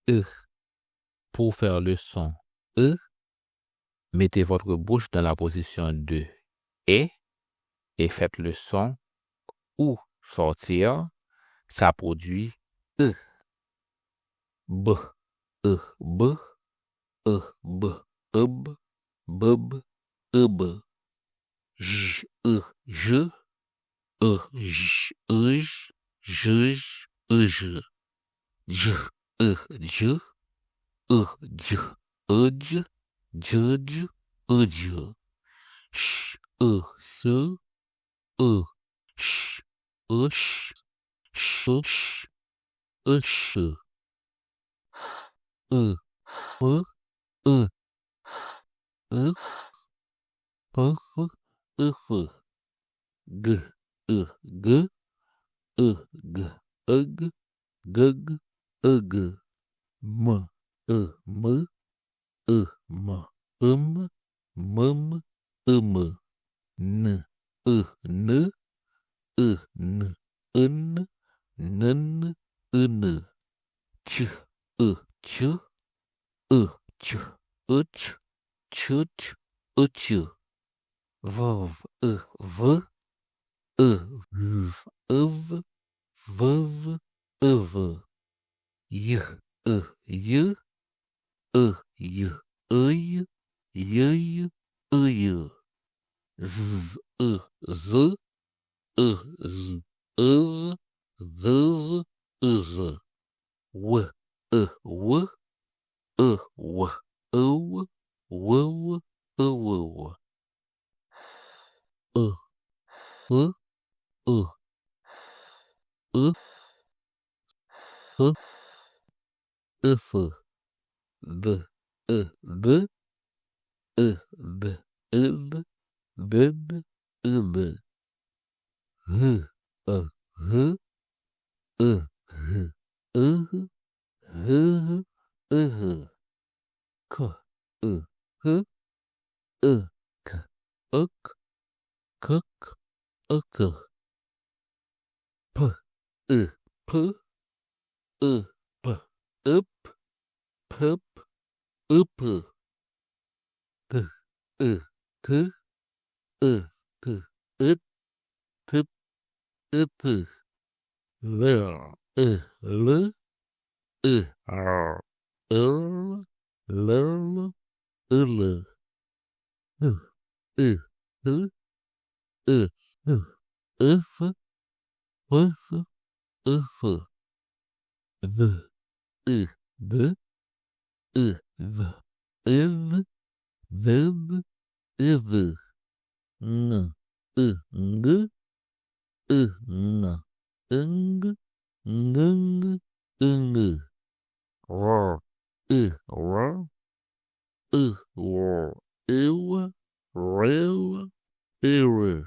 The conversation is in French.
E. Pour faire le son E, mettez votre bouche dans la position de E et faites le son ou sortir. Ça produit E. B, E, B, E, B, E, B, B, B, E, B. J, E, J, E, J, E, J, J, E, J. J, E, J, E, J, E, J, J, J, E, J. Sh, E, S, E, Sh, E, Sh, Sh, Sh, E, Sh. E, F, E, F, F, F. G, E, G, E, G, E, G, G, G, E, G. M, E, M, E, M, M, M, M. N, E, N, E, N, N, N, N. Ch, E, Ch, E, Ch, E, Ch, Ch, Ch, E, Ch. V, E, V, E, V, E, V, V, E, V. Y, E, Y, E, Y, E, Y, E, Z, E, Z, E, Z, E, Z, Z. W, E, W, E, W, E, W, W, W. S, E, S, E, E, S, F, B, E, B, E, B, E, B, B, B, E, B. H, E, H, E, H, E, H, E, K, E, H, E, K, E, K, K, E, K. P, E, P, E, P, E, P, P, P, T, E, T, E, T, E, T, E, T. L, E, L, E, R, L, L, L. E, E, E, E, F, F, F. V, E, V, E, V, Ev, Vev, Ev. N, E, Ng, E, N. Ng, Ng, Ng. R, E, R, E, R. Ew, Rew, Ew.